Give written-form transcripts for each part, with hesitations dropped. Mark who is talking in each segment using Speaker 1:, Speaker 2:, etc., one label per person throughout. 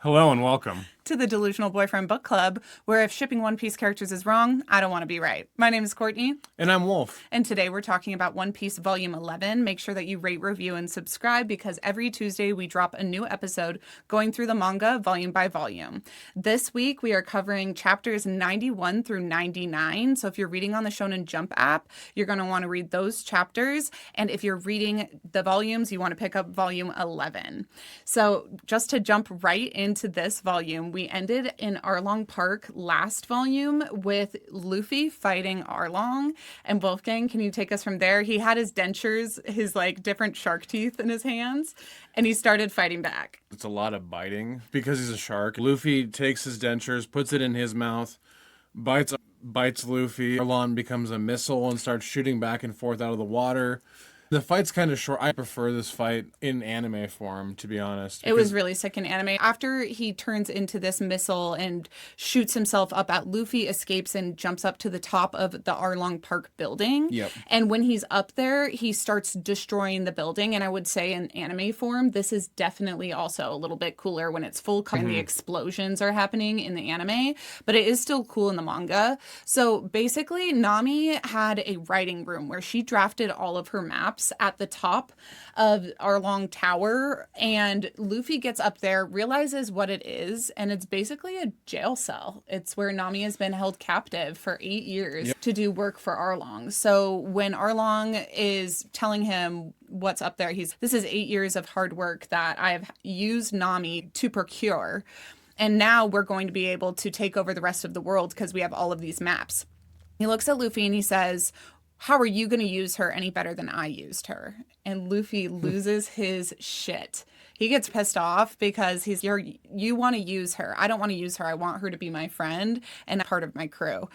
Speaker 1: Hello and welcome.
Speaker 2: To the Delusional Boyfriend Book Club, where if shipping One Piece characters is wrong, I don't want to be right. My name is Courtney.
Speaker 1: And I'm Wolf.
Speaker 2: And today we're talking about One Piece Volume 11. Make sure that you rate, review, and subscribe because every Tuesday we drop a new episode going through the manga volume by volume. This week we are covering chapters 91 through 99. So if you're reading on the Shonen Jump app, you're going to want to read those chapters. And if you're reading the volumes, you want to pick up volume 11. So just to jump right into this volume, we ended in Arlong Park last volume with Luffy fighting Arlong. And Wolfgang, can you take us from there? He had his dentures, his different shark teeth in his hands, and he started fighting back.
Speaker 1: It's a lot of biting because he's a shark. Luffy takes his dentures, puts it in his mouth, bites Luffy. Arlong becomes a missile and starts shooting back and forth out of the water. The fight's kind of short. I prefer this fight in anime form, to be honest.
Speaker 2: It was really sick in anime. After he turns into this missile and shoots himself up at Luffy, escapes and jumps up to the top of the Arlong Park building.
Speaker 1: Yep.
Speaker 2: And when he's up there, he starts destroying the building. And I would say in anime form, this is definitely also a little bit cooler when it's full color and the explosions are happening in the anime. But it is still cool in the manga. So basically, Nami had a writing room where she drafted all of her maps at the top of Arlong Tower, and Luffy gets up there, realizes what it is, and it's basically a jail cell. It's where Nami has been held captive for 8 years to do work for Arlong. So when Arlong is telling him what's up there, this is 8 years of hard work that I have used Nami to procure, and now we're going to be able to take over the rest of the world because we have all of these maps. He looks at Luffy and he says, "How are you going to use her any better than I used her?" And Luffy loses his shit. He gets pissed off because you want to use her. I don't want to use her. I want her to be my friend and part of my crew.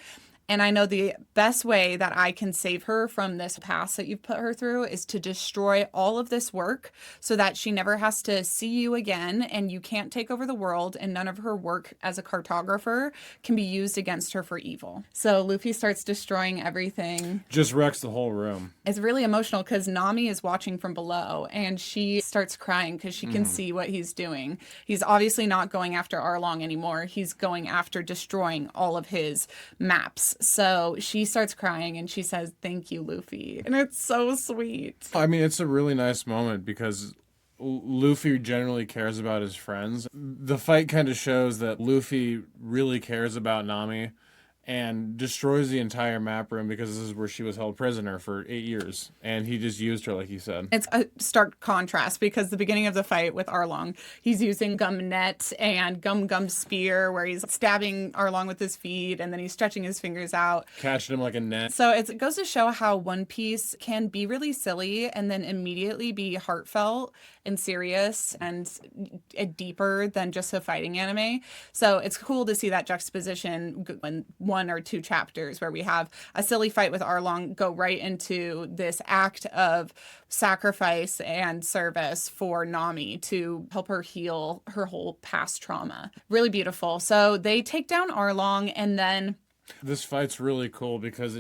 Speaker 2: And I know the best way that I can save her from this past that you've put her through is to destroy all of this work so that she never has to see you again and you can't take over the world and none of her work as a cartographer can be used against her for evil. So Luffy starts destroying everything.
Speaker 1: Just wrecks the whole room.
Speaker 2: It's really emotional because Nami is watching from below and she starts crying because she can see what he's doing. He's obviously not going after Arlong anymore. He's going after destroying all of his maps. So she starts crying and she says, "Thank you, Luffy." And it's so sweet.
Speaker 1: I mean, it's a really nice moment because Luffy generally cares about his friends. The fight kind of shows that Luffy really cares about Nami and destroys the entire map room because this is where she was held prisoner for 8 years. And he just used her like he said.
Speaker 2: It's a stark contrast because the beginning of the fight with Arlong, he's using Gum Net and Gum Spear where he's stabbing Arlong with his feet and then he's stretching his fingers out.
Speaker 1: Catching him like a net.
Speaker 2: So it goes to show how One Piece can be really silly and then immediately be heartfelt and serious and deeper than just a fighting anime. So it's cool to see that juxtaposition in one or two chapters where we have a silly fight with Arlong go right into this act of sacrifice and service for Nami to help her heal her whole past trauma. Really beautiful. So they take down Arlong and then
Speaker 1: this fight's really cool because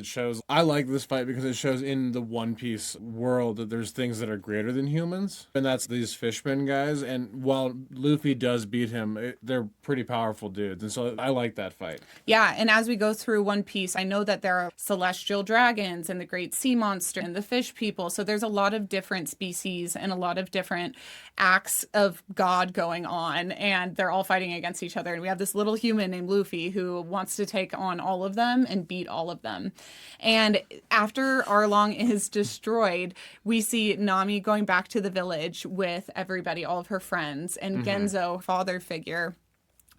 Speaker 1: I like this fight because it shows in the One Piece world that there's things that are greater than humans. And that's these fishmen guys. And while Luffy does beat him, they're pretty powerful dudes. And so I like that fight.
Speaker 2: Yeah, and as we go through One Piece, I know that there are celestial dragons and the great sea monster and the fish people. So there's a lot of different species and a lot of different acts of God going on. And they're all fighting against each other. And we have this little human named Luffy who wants to take on all of them and beat all of them. And after Arlong is destroyed, we see Nami going back to the village with everybody, all of her friends, and Genzo, father figure,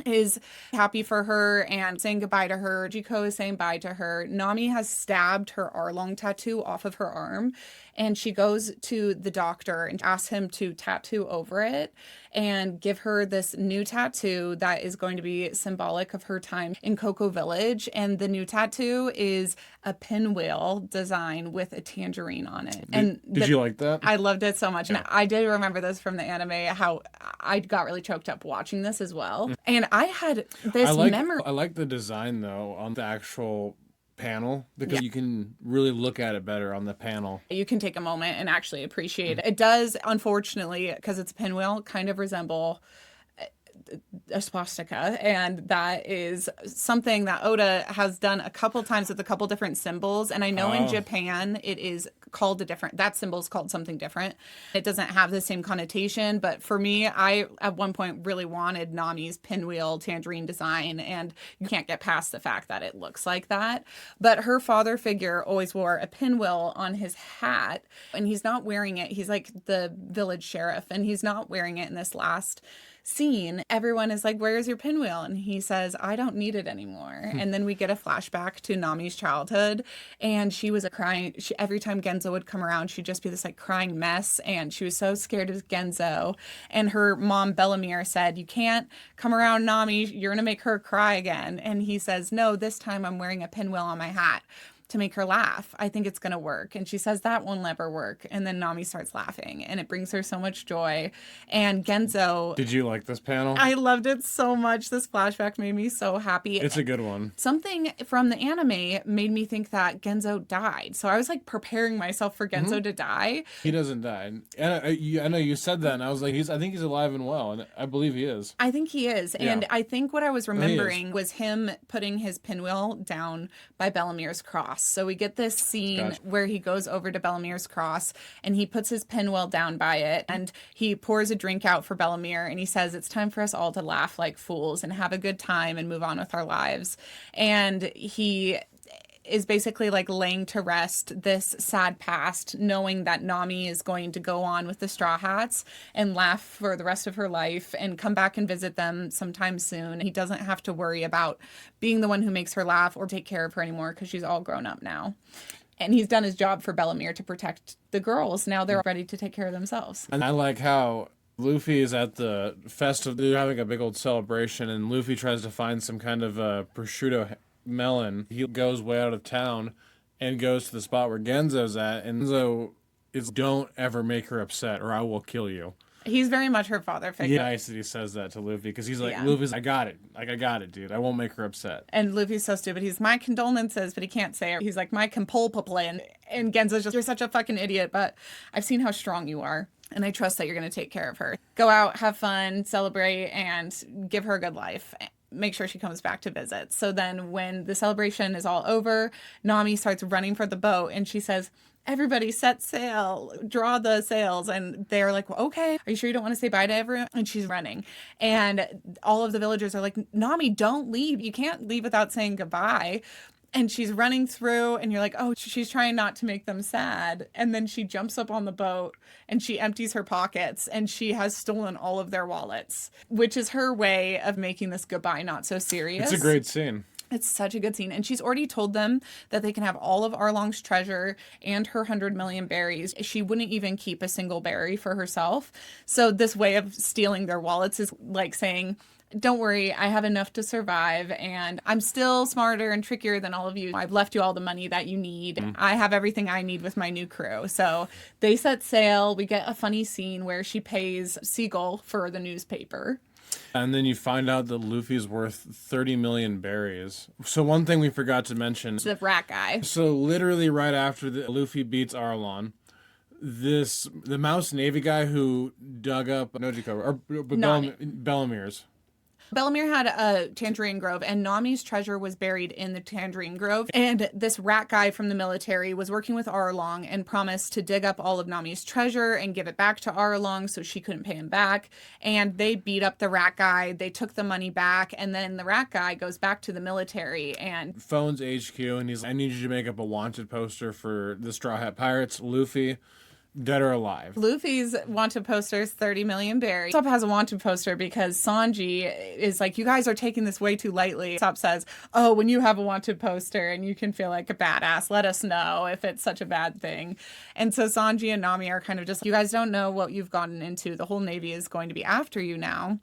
Speaker 2: is happy for her and saying goodbye to her. Jiko is saying bye to her. Nami has stabbed her Arlong tattoo off of her arm, and she goes to the doctor and asks him to tattoo over it and give her this new tattoo that is going to be symbolic of her time in Cocoa Village. And the new tattoo is a pinwheel design with a tangerine on it.
Speaker 1: Did you like that?
Speaker 2: I loved it so much.
Speaker 1: Yeah.
Speaker 2: And I did remember this from the anime, how I got really choked up watching this as well. And I had this memory.
Speaker 1: I like the design, though, on the actual panel because you can really look at it better on the panel.
Speaker 2: You can take a moment and actually appreciate it. It does, unfortunately, because it's a pinwheel, kind of resemble a swastika, and that is something that Oda has done a couple times with a couple different symbols. And I know in Japan it is called that symbol is called something different. It doesn't have the same connotation, but for me, I at one point really wanted Nami's pinwheel tangerine design, and you can't get past the fact that it looks like that. But her father figure always wore a pinwheel on his hat, and he's not wearing it. He's like the village sheriff, and he's not wearing it in this last scene. Everyone is like, where's your pinwheel? And he says, I don't need it anymore. And then we get a flashback to Nami's childhood, and she was crying. Every time Genzo would come around, she'd just be this like crying mess, and she was so scared of Genzo. And her mom Bellamere said, you can't come around Nami, you're gonna make her cry again. And he says, no, this time I'm wearing a pinwheel on my hat to make her laugh. I think it's going to work. And she says that won't never work. And then Nami starts laughing, and it brings her so much joy. And Genzo...
Speaker 1: Did you like this panel?
Speaker 2: I loved it so much. This flashback made me so happy.
Speaker 1: It's a good one.
Speaker 2: Something from the anime made me think that Genzo died. So I was like preparing myself for Genzo to die.
Speaker 1: He doesn't die. And I know you said that, and I was like, I think he's alive and well, and I believe he is.
Speaker 2: I think he is.
Speaker 1: Yeah.
Speaker 2: And I think what I was remembering was him putting his pinwheel down by Bellamere's cross. So we get this scene where he goes over to Bellamere's cross, and he puts his pinwheel down by it, and he pours a drink out for Bellamere, and he says, it's time for us all to laugh like fools and have a good time and move on with our lives. And he is basically like laying to rest this sad past, knowing that Nami is going to go on with the Straw Hats and laugh for the rest of her life and come back and visit them sometime soon. He doesn't have to worry about being the one who makes her laugh or take care of her anymore, because she's all grown up now. And he's done his job for Bellamere to protect the girls. Now they're ready to take care of themselves.
Speaker 1: And I like how Luffy is at the festival. They're having a big old celebration, and Luffy tries to find some kind of prosciutto melon. He goes way out of town and goes to the spot where Genzo's at, and Genzo is, don't ever make her upset or I will kill you.
Speaker 2: He's very much her father figure.
Speaker 1: Yeah, nice that he says that to Luffy, because he's like, Luffy's, I got it. Like, I got it, dude. I won't make her upset.
Speaker 2: And Luffy's so stupid. He's my condolences, but he can't say it. He's like, my compulpaplan. And Genzo's just, you're such a fucking idiot, but I've seen how strong you are, and I trust that you're going to take care of her. Go out, have fun, celebrate, and give her a good life. Make sure she comes back to visit. So then when the celebration is all over, Nami starts running for the boat, and she says, everybody set sail, draw the sails. And they're like, well, okay, are you sure you don't want to say bye to everyone? And she's running. And all of the villagers are like, Nami, don't leave. You can't leave without saying goodbye. And she's running through, and you're like, oh, she's trying not to make them sad. And then she jumps up on the boat, and she empties her pockets, and she has stolen all of their wallets, which is her way of making this goodbye not so serious.
Speaker 1: It's a great scene.
Speaker 2: It's such a good scene. And she's already told them that they can have all of Arlong's treasure and her 100 million berries. She wouldn't even keep a single berry for herself. So this way of stealing their wallets is like saying, don't worry, I have enough to survive, and I'm still smarter and trickier than all of you. I've left you all the money that you need. I have everything I need with my new crew. So they set sail. We get a funny scene where she pays Seagull for the newspaper.
Speaker 1: And then you find out that Luffy's worth 30 million berries. So one thing we forgot to mention.
Speaker 2: The rat guy.
Speaker 1: So literally right after Luffy beats Arlong, the Mouse Navy guy who dug up Nojiko, or Bellamere's.
Speaker 2: Bellamere had a tangerine grove, and Nami's treasure was buried in the tangerine grove. And this rat guy from the military was working with Arlong and promised to dig up all of Nami's treasure and give it back to Arlong so she couldn't pay him back. And they beat up the rat guy. They took the money back, and then the rat guy goes back to the military and
Speaker 1: phones HQ, and he's like, I need you to make up a wanted poster for the Straw Hat Pirates. Luffy, dead or alive.
Speaker 2: Luffy's wanted poster is 30 million berries. Usopp has a wanted poster because Sanji is like, you guys are taking this way too lightly. Usopp says, oh, when you have a wanted poster and you can feel like a badass, let us know if it's such a bad thing. And so Sanji and Nami are kind of just, you guys don't know what you've gotten into. The whole Navy is going to be after you now.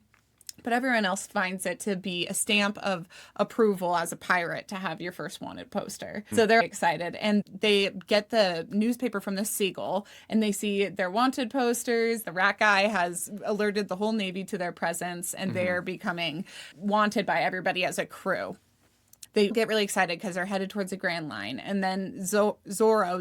Speaker 2: But everyone else finds it to be a stamp of approval as a pirate to have your first wanted poster. So they're excited. And they get the newspaper from the Seagull, and they see their wanted posters. The rat guy has alerted the whole Navy to their presence, and they're becoming wanted by everybody as a crew. They get really excited because they're headed towards the Grand Line. And then Zoro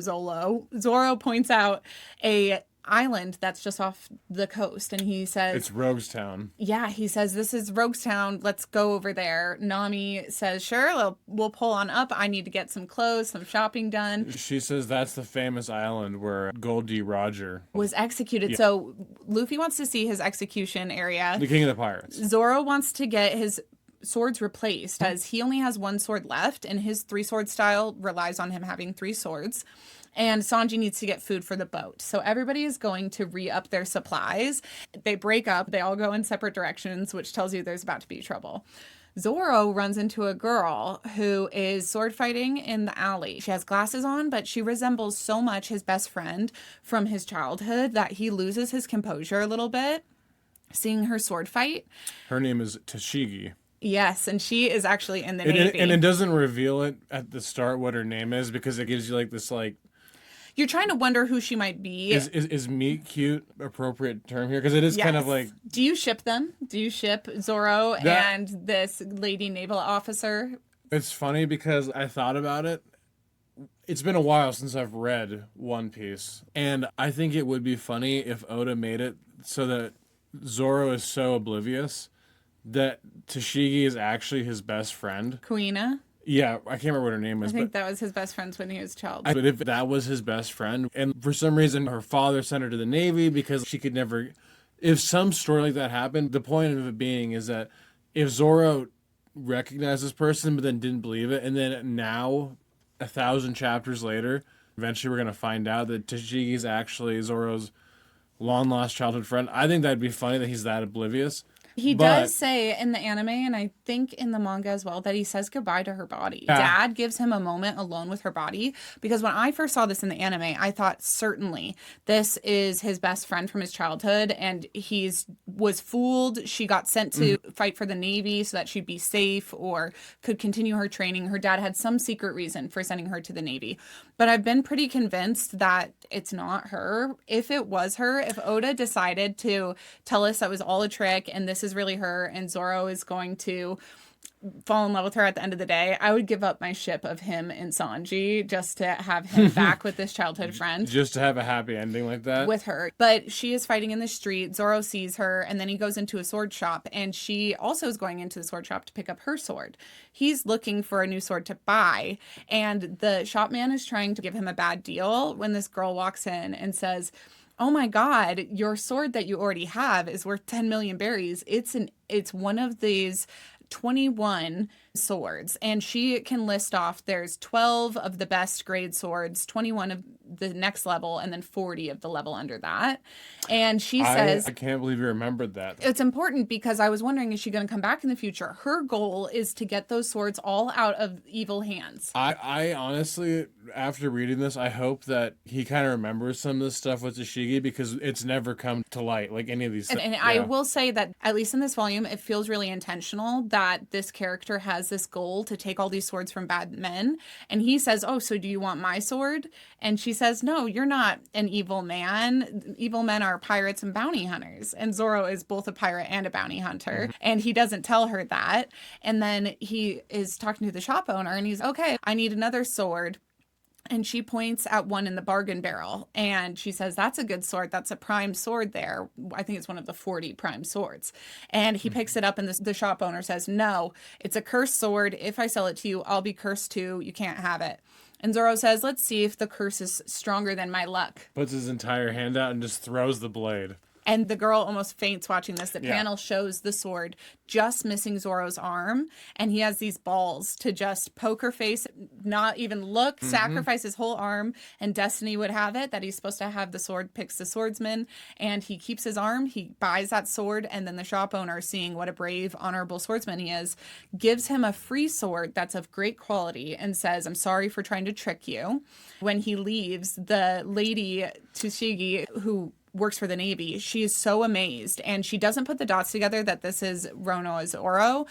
Speaker 2: points out a island that's just off the coast. And he says,
Speaker 1: It's Roguestown.
Speaker 2: yeah, he says, this is Roguestown. Let's go over there. Nami says, sure, we'll pull on up. I need to get some clothes, some shopping done.
Speaker 1: She says that's the famous island where Goldie Roger
Speaker 2: Was executed. Yeah. So Luffy wants to see his execution area.
Speaker 1: The king of the pirates.
Speaker 2: Zoro wants to get his swords replaced as he only has one sword left, and his 3-sword style relies on him having 3 swords. And Sanji needs to get food for the boat. So everybody is going to re-up their supplies. They break up. They all go in separate directions, which tells you there's about to be trouble. Zoro runs into a girl who is sword fighting in the alley. She has glasses on, but she resembles so much his best friend from his childhood that he loses his composure a little bit seeing her sword fight.
Speaker 1: Her name is Tashigi.
Speaker 2: Yes, and she is actually in the Navy.
Speaker 1: And it doesn't reveal it at the start what her name is because it gives you like this like...
Speaker 2: You're trying to wonder who she might be.
Speaker 1: Is meet cute appropriate term here? Because it is kind of like...
Speaker 2: Do you ship them? Do you ship Zoro and this lady naval officer?
Speaker 1: It's funny because I thought about it. It's been a while since I've read One Piece. And I think it would be funny if Oda made it so that Zoro is so oblivious that Tashigi is actually his best friend.
Speaker 2: Kuina?
Speaker 1: Yeah, I can't remember what her name was.
Speaker 2: I think that was his best friend when he was a child.
Speaker 1: But if that was his best friend, and for some reason her father sent her to the Navy because she could never... If some story like that happened, the point of it being is that if Zoro recognized this person but then didn't believe it, and then now, 1,000 chapters later, eventually we're going to find out that Tashigi is actually Zoro's long-lost childhood friend, I think that'd be funny that he's that oblivious.
Speaker 2: He does say in the anime, and I think in the manga as well, that he says goodbye to her body. Dad gives him a moment alone with her body, because when I first saw this in the anime, I thought certainly this is his best friend from his childhood, and was fooled. She got sent to fight for the Navy so that she'd be safe or could continue her training. Her dad had some secret reason for sending her to the Navy. But I've been pretty convinced that it's not her. If it was her, if Oda decided to tell us that was all a trick and this is really her and Zoro is going to fall in love with her at the end of the day, I would give up my ship of him and Sanji just to have him back with this childhood friend.
Speaker 1: Just to have a happy ending like that?
Speaker 2: With her. But she is fighting in the street. Zoro sees her, and then he goes into a sword shop, and she also is going into the sword shop to pick up her sword. He's looking for a new sword to buy, and the shopman is trying to give him a bad deal when this girl walks in and says, oh my God, your sword that you already have is worth 10 million berries. It's one of these 21 swords, and she can list off there's 12 of the best grade swords, 21 of the next level, and then 40 of the level under that. And she says,
Speaker 1: I can't believe you remembered that.
Speaker 2: It's important because I was wondering, is she going to come back in the future? Her goal is to get those swords all out of evil hands.
Speaker 1: I honestly, after reading this, I hope that he kind of remembers some of this stuff with Tashigi, because it's never come to light, like any of these
Speaker 2: and I will say that, at least in this volume, it feels really intentional that this character has this goal to take all these swords from bad men. And he says, oh, so do you want my sword? And she says, no, you're not an evil man. Evil men are pirates and bounty hunters. And Zoro is both a pirate and a bounty hunter. Mm-hmm. And he doesn't tell her that. And then he is talking to the shop owner, and he's, okay, I need another sword. And she points at one in the bargain barrel, and she says, that's a good sword. That's a prime sword there. I think it's one of the 40 prime swords. And he picks it up, and the shop owner says, no, it's a cursed sword. If I sell it to you, I'll be cursed too. You can't have it. And Zoro says, let's see if the curse is stronger than my luck.
Speaker 1: Puts his entire hand out and just throws the blade.
Speaker 2: And the girl almost faints watching this. The panel shows the sword just missing Zoro's arm. And he has these balls to just poker face, not even look, sacrifice his whole arm. And Destiny would have it that he's supposed to have the sword, picks the swordsman. And he keeps his arm. He buys that sword. And then the shop owner, seeing what a brave, honorable swordsman he is, gives him a free sword that's of great quality and says, I'm sorry for trying to trick you. When he leaves, the lady, Tsushigi, who works for the Navy, she is so amazed, and she doesn't put the dots together that this is Rono's Oro.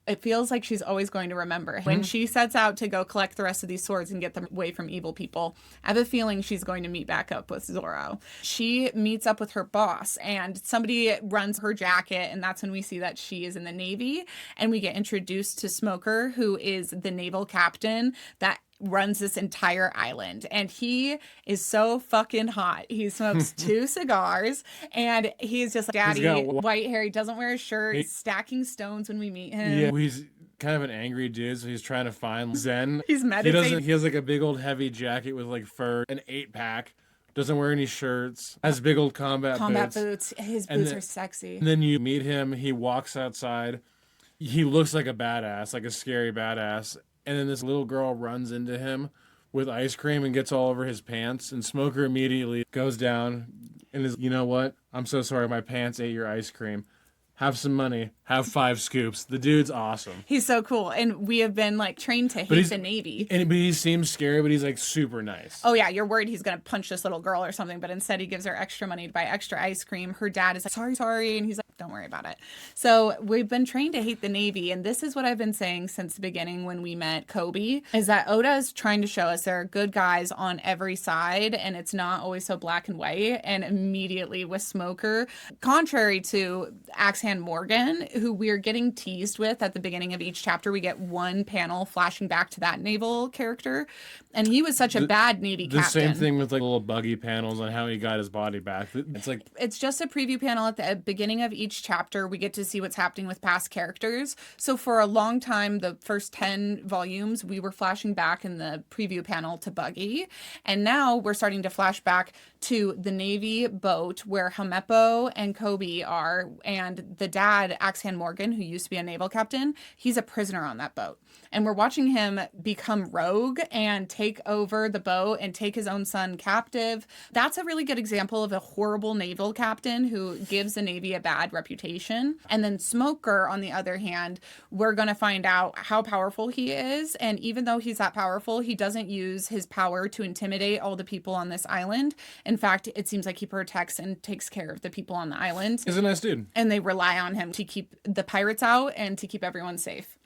Speaker 2: It feels like she's always going to remember. When she sets out to go collect the rest of these swords and get them away from evil people, I have a feeling she's going to meet back up with Zoro. She meets up with her boss, and somebody runs her jacket, and that's when we see that she is in the Navy, and we get introduced to Smoker, who is the naval captain that runs this entire island, and he is so fucking hot. He smokes 2 cigars, and he's just like daddy, white hair. He doesn't wear a shirt, stacking stones when we meet him.
Speaker 1: Yeah, he's kind of an angry dude, so he's trying to find Zen.
Speaker 2: He's meditating.
Speaker 1: He has like a big old heavy jacket with like fur, an 8-pack. Doesn't wear any shirts. Has big old combat
Speaker 2: boots. His boots are sexy.
Speaker 1: And then you meet him. He walks outside. He looks like a badass, like a scary badass. And then this little girl runs into him with ice cream and gets all over his pants. And Smoker immediately goes down and is, you know what? I'm so sorry. My pants ate your ice cream. Have some money. Have 5 scoops. The dude's awesome.
Speaker 2: He's so cool. And we have been like trained to hate the Navy.
Speaker 1: But he seems scary, but he's like super nice.
Speaker 2: Oh yeah, you're worried he's going to punch this little girl or something, but instead he gives her extra money to buy extra ice cream. Her dad is like, sorry. And he's like, don't worry about it. So we've been trained to hate the Navy. And this is what I've been saying since the beginning when we met Kobe, is that Oda is trying to show us there are good guys on every side, and it's not always so black and white. And immediately with Smoker, contrary to Axehand Morgan, who we're getting teased with at the beginning of each chapter, we get one panel flashing back to that naval character. And he was such a bad Navy captain.
Speaker 1: The same thing with like little buggy panels on how he got his body back. It's
Speaker 2: just a preview panel at the beginning of each chapter. We get to see what's happening with past characters. So for a long time, the first 10 volumes, we were flashing back in the preview panel to Buggy. And now we're starting to flash back to the Navy boat where Hamepo and Kobe are. And the dad, Axehand Morgan, who used to be a naval captain, he's a prisoner on that boat. And we're watching him become rogue and take over the boat and take his own son captive. That's a really good example of a horrible naval captain who gives the Navy a bad reputation. And then Smoker, on the other hand, we're going to find out how powerful he is. And even though he's that powerful, he doesn't use his power to intimidate all the people on this island. In fact, it seems like he protects and takes care of the people on the island.
Speaker 1: He's a nice dude.
Speaker 2: And they rely on him to keep the pirates out and to keep everyone safe.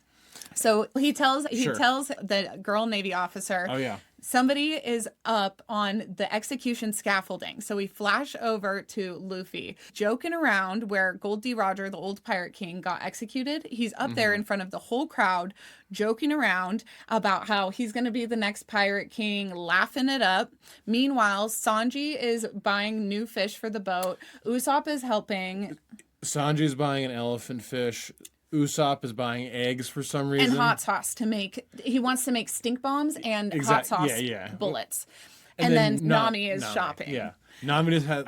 Speaker 2: So he tells the girl Navy officer,
Speaker 1: oh yeah,
Speaker 2: somebody is up on the execution scaffolding. So we flash over to Luffy joking around where Gold D. Roger, the old pirate king, got executed. He's up there in front of the whole crowd joking around about how he's going to be the next pirate king, laughing it up. Meanwhile, Sanji is buying new fish for the boat. Usopp is helping.
Speaker 1: Sanji's buying an elephant fish. Usopp is buying eggs for some reason.
Speaker 2: And hot sauce he wants to make stink bombs and hot sauce bullets. And then Nami is shopping.
Speaker 1: Yeah. Nami just has.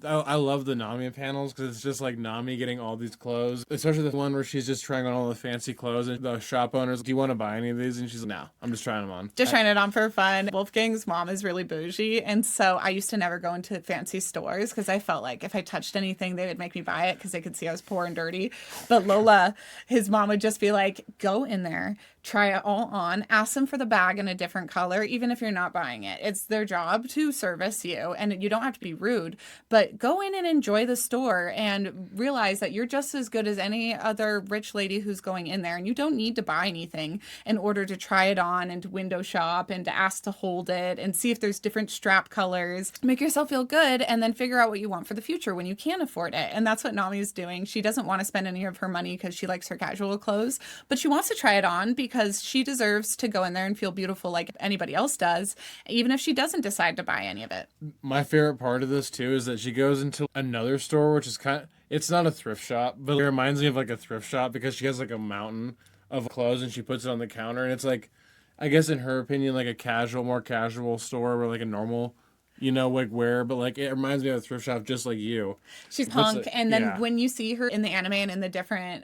Speaker 1: I love the Nami panels because it's just like Nami getting all these clothes, especially the one where she's just trying on all the fancy clothes, and the shop owner's, do you want to buy any of these? And she's like, no, I'm just trying them on.
Speaker 2: Just trying it on for fun. Wolfgang's mom is really bougie, and so I used to never go into fancy stores because I felt like if I touched anything, they would make me buy it because they could see I was poor and dirty. But Lola, his mom, would just be like, go in there, try it all on, ask them for the bag in a different color, even if you're not buying it. It's their job to service you, and you don't have to be rude, but go in and enjoy the store and realize that you're just as good as any other rich lady who's going in there, and you don't need to buy anything in order to try it on and to window shop and to ask to hold it and see if there's different strap colors. Make yourself feel good and then figure out what you want for the future when you can afford it. And that's what Nami's doing. She doesn't want to spend any of her money because she likes her casual clothes, but she wants to try it on because she deserves to go in there and feel beautiful like anybody else does, even if she doesn't decide to buy any of it.
Speaker 1: My favorite part of this too is that she goes into another store, which is it's not a thrift shop, but it reminds me of like a thrift shop because she has like a mountain of clothes and she puts it on the counter, and it's like, I guess in her opinion, like a more casual store where like a normal, like wear, but like it reminds me of a thrift shop just like you.
Speaker 2: She's punk, and then when you see her in the anime and in the different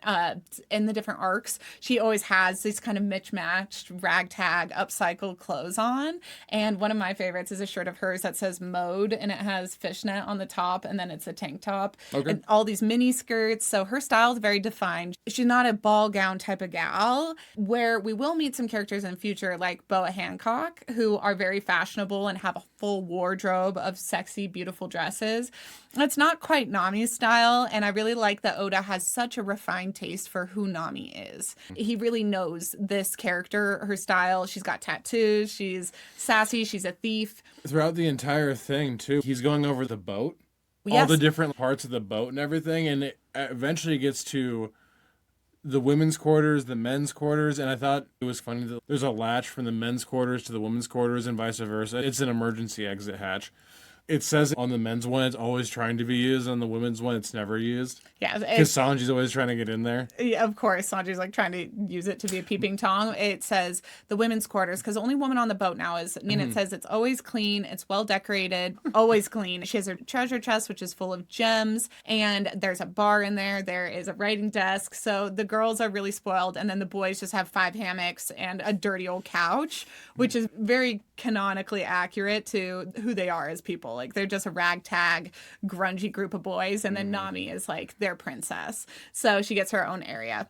Speaker 2: arcs, she always has these kind of mismatched ragtag upcycled clothes on. And one of my favorites is a shirt of hers that says mode, and it has fishnet on the top, and then it's a tank top.
Speaker 1: Okay.
Speaker 2: And all these mini skirts. So her style is very defined. She's not a ball gown type of gal, where we will meet some characters in the future like Boa Hancock, who are very fashionable and have a full wardrobe of sexy, beautiful dresses. It's not quite Nami's style, and I really like that Oda has such a refined taste for who Nami is. He really knows this character, her style. She's got tattoos, she's sassy, she's a thief.
Speaker 1: Throughout the entire thing, too, he's going over the boat,
Speaker 2: yes,
Speaker 1: all the different parts of the boat and everything, and it eventually gets to the women's quarters, the men's quarters, and I thought it was funny that there's a latch from the men's quarters to the women's quarters and vice versa. It's an emergency exit hatch. It says on the men's one it's always trying to be used, on the women's one it's never used.
Speaker 2: Yeah,
Speaker 1: Because Sanji's always trying to get in there.
Speaker 2: yeah, of course, Sanji's like trying to use it to be a peeping Tom. It says the women's quarters because the only woman on the boat now is. I mean, it says it's always clean, it's well decorated, always clean. She has her treasure chest, which is full of gems, and there's a bar in there. There is a writing desk. So the girls are really spoiled, and then the boys just have 5 hammocks and a dirty old couch, which is very canonically accurate to who they are as people. Like they're just a ragtag, grungy group of boys, and then Nami is like their princess. So she gets her own area.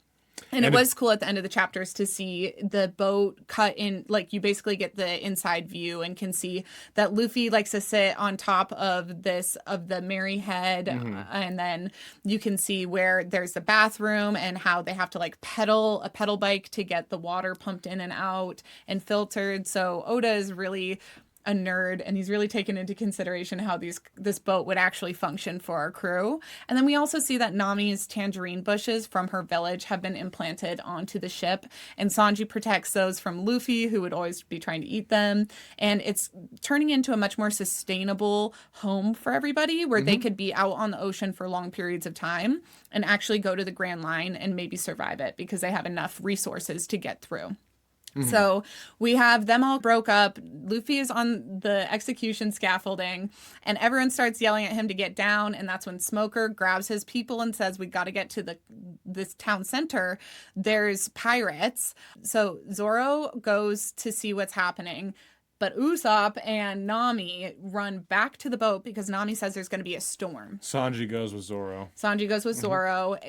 Speaker 2: And it was cool at the end of the chapters to see the boat cut in, like you basically get the inside view and can see that Luffy likes to sit on top of the Mary head. And then you can see where there's the bathroom and how they have to like pedal a pedal bike to get the water pumped in and out and filtered. So Oda is really a nerd, and he's really taken into consideration how this boat would actually function for our crew. And then we also see that Nami's tangerine bushes from her village have been implanted onto the ship, and Sanji protects those from Luffy, who would always be trying to eat them. And it's turning into a much more sustainable home for everybody, where they could be out on the ocean for long periods of time and actually go to the Grand Line and maybe survive it because they have enough resources to get through. So we have them all broke up. Luffy is on the execution scaffolding, and everyone starts yelling at him to get down. And that's when Smoker grabs his people and says, "We got to get to this town center. There's pirates." So Zoro goes to see what's happening. But Usopp and Nami run back to the boat because Nami says there's going to be a storm.
Speaker 1: Sanji goes with Zoro.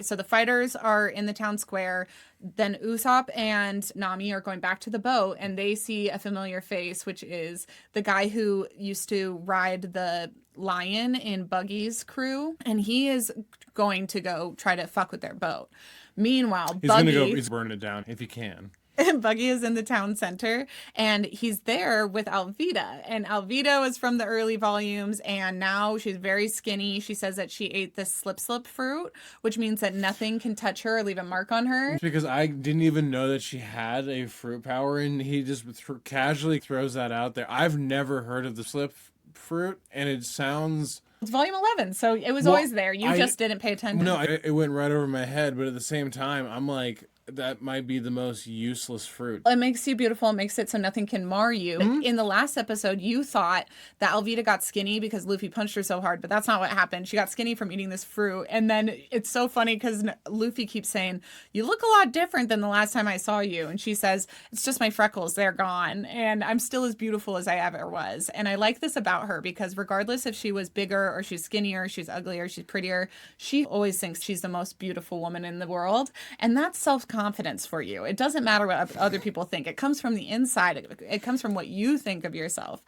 Speaker 1: So the fighters are in the town square. Then Usopp and Nami are going back to the boat, and they see a familiar face, which is the guy who used to ride the lion in Buggy's crew. And he is going to go try to fuck with their boat. Meanwhile, he's burning it down if he can.
Speaker 2: And Buggy is in the town center, and he's there with Alvida. And Alvida was from the early volumes, and now she's very skinny. She says that she ate the slip fruit, which means that nothing can touch her or leave a mark on her.
Speaker 1: Because I didn't even know that she had a fruit power, and he just casually throws that out there. I've never heard of the slip fruit, and it sounds...
Speaker 2: It's volume 11, so it was always there. You just didn't pay attention.
Speaker 1: No, it went right over my head, but at the same time, I'm like... That might be the most useless fruit.
Speaker 2: It makes you beautiful. It makes it so nothing can mar you. In the last episode, you thought that Alvida got skinny because Luffy punched her so hard, but that's not what happened. She got skinny from eating this fruit. And then it's so funny because Luffy keeps saying, "You look a lot different than the last time I saw you." And she says, "It's just my freckles. They're gone. And I'm still as beautiful as I ever was." And I like this about her because regardless if she was bigger or she's skinnier, she's uglier, she's prettier, she always thinks she's the most beautiful woman in the world. And that's self-confidence for you. It doesn't matter what other people think. It comes from the inside. It comes from what you think of yourself.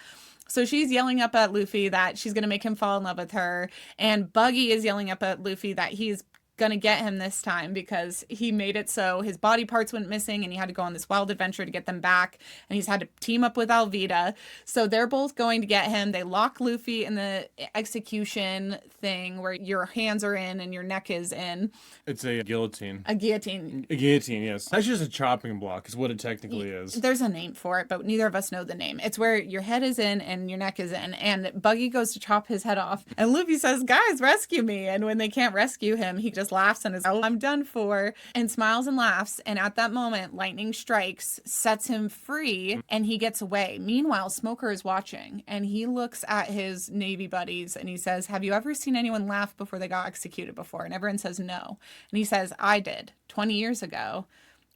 Speaker 2: So she's yelling up at Luffy that she's going to make him fall in love with her. And Buggy is yelling up at Luffy that he's going to get him this time because he made it so his body parts went missing and he had to go on this wild adventure to get them back. And he's had to team up with Alvida. So they're both going to get him. They lock Luffy in the execution thing where your hands are in and your neck is in.
Speaker 1: It's a guillotine.
Speaker 2: A guillotine.
Speaker 1: A guillotine, yes. That's just a chopping block is what it technically is.
Speaker 2: There's a name for it, but neither of us know the name. It's where your head is in and your neck is in. And Buggy goes to chop his head off. And Luffy says, "Guys, rescue me." And when they can't rescue him, he just laughs and is, "Oh, I'm done for," and smiles and laughs. And at that moment, lightning strikes, sets him free, and he gets away. Meanwhile, Smoker is watching, and he looks at his Navy buddies and he says, "Have you ever seen anyone laugh before they got executed before?" And everyone says no. And he says, "I did 20 years ago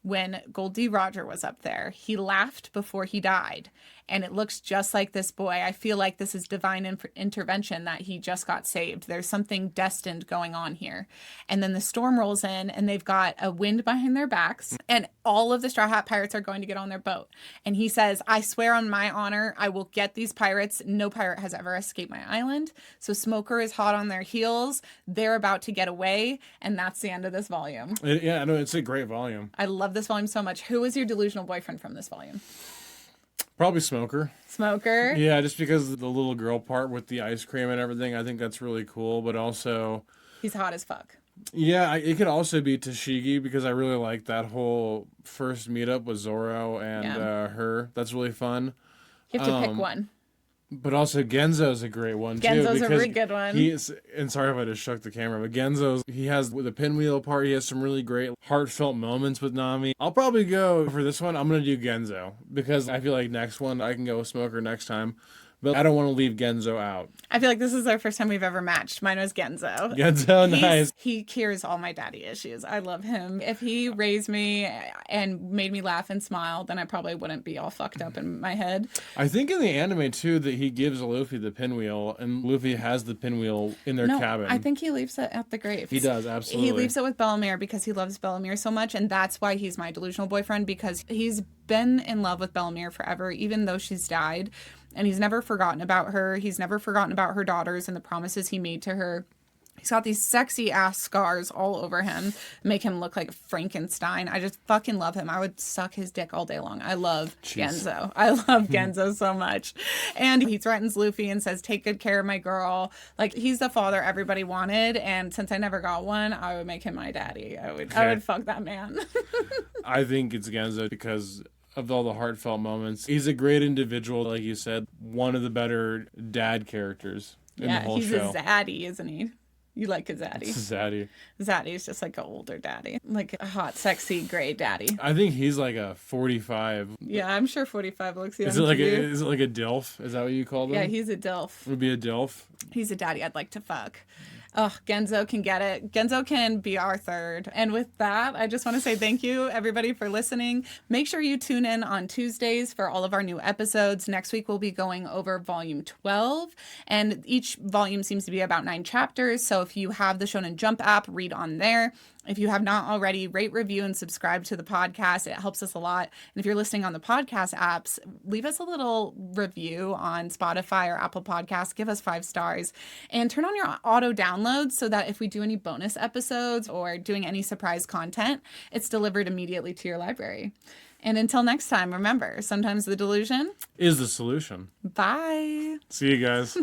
Speaker 2: when Goldie Roger was up there. He laughed before he died. And it looks just like this boy. I feel like this is divine intervention that he just got saved. There's something destined going on here." And then the storm rolls in and they've got a wind behind their backs and all of the Straw Hat Pirates are going to get on their boat. And he says, "I swear on my honor, I will get these pirates. No pirate has ever escaped my island." So Smoker is hot on their heels. They're about to get away. And that's the end of this volume.
Speaker 1: Yeah, no, it's a great volume.
Speaker 2: I love this volume so much. Who is your delusional boyfriend from this volume?
Speaker 1: Probably Smoker.
Speaker 2: Smoker?
Speaker 1: Yeah, just because of the little girl part with the ice cream and everything. I think that's really cool, but also...
Speaker 2: He's hot as fuck.
Speaker 1: Yeah, it could also be Tashigi because I really like that whole first meetup with Zoro and
Speaker 2: Yeah.
Speaker 1: her. That's really fun.
Speaker 2: You have to pick one.
Speaker 1: But also Genzo's a great one too
Speaker 2: Genzo's a
Speaker 1: because
Speaker 2: really good one.
Speaker 1: he's, and sorry if I just shook the camera, but he has with the pinwheel part, he has some really great heartfelt moments with Nami. I'll probably go for this one. I'm gonna do Genzo because I feel like next one I can go with Smoker next time, but I don't want to leave Genzo out.
Speaker 2: I feel like this is our first time we've ever matched. Mine was Genzo.
Speaker 1: Genzo, nice.
Speaker 2: He cures all my daddy issues. I love him. If he raised me and made me laugh and smile, then I probably wouldn't be all fucked up in my head.
Speaker 1: I think in the anime too that he gives Luffy the pinwheel, and Luffy has the pinwheel in their cabin.
Speaker 2: I think he leaves it at the grave.
Speaker 1: He does, absolutely.
Speaker 2: He leaves it with Bellemere because he loves Bellemere so much, and that's why he's my delusional boyfriend, because he's been in love with Bellemere forever, even though she's died. And he's never forgotten about her. He's never forgotten about her daughters and the promises he made to her. He's got these sexy ass scars all over him, make him look like Frankenstein. I just fucking love him. I would suck his dick all day long. I love Genzo. I love Genzo so much. And he threatens Luffy and says, take good care of my girl. Like, he's the father everybody wanted. And since I never got one, I would make him my daddy. I would fuck that man.
Speaker 1: I think it's Genzo because of all the heartfelt moments. He's a great individual, like you said, one of the better dad characters in the whole show.
Speaker 2: Yeah, he's a zaddy, isn't he? You like a zaddy.
Speaker 1: Zaddy.
Speaker 2: Zaddy's just like an older daddy. Like a hot, sexy, gray daddy.
Speaker 1: I think he's like a 45.
Speaker 2: Yeah, I'm sure 45 looks young.
Speaker 1: Is it like a DILF? Is that what you call them?
Speaker 2: Yeah, he's a DILF.
Speaker 1: Would be a DILF?
Speaker 2: He's a daddy I'd like to fuck. Oh, Genzo can get it. Genzo can be our third. And with that, I just want to say thank you, everybody, for listening. Make sure you tune in on Tuesdays for all of our new episodes. Next week, we'll be going over volume 12. And each volume seems to be about 9 chapters. So if you have the Shonen Jump app, read on there. If you have not already, rate, review, and subscribe to the podcast. It helps us a lot. And if you're listening on the podcast apps, leave us a little review on Spotify or Apple Podcasts. Give us 5 stars. And turn on your auto downloads so that if we do any bonus episodes or doing any surprise content, it's delivered immediately to your library. And until next time, remember, sometimes the delusion
Speaker 1: is the solution.
Speaker 2: Bye.
Speaker 1: See you guys.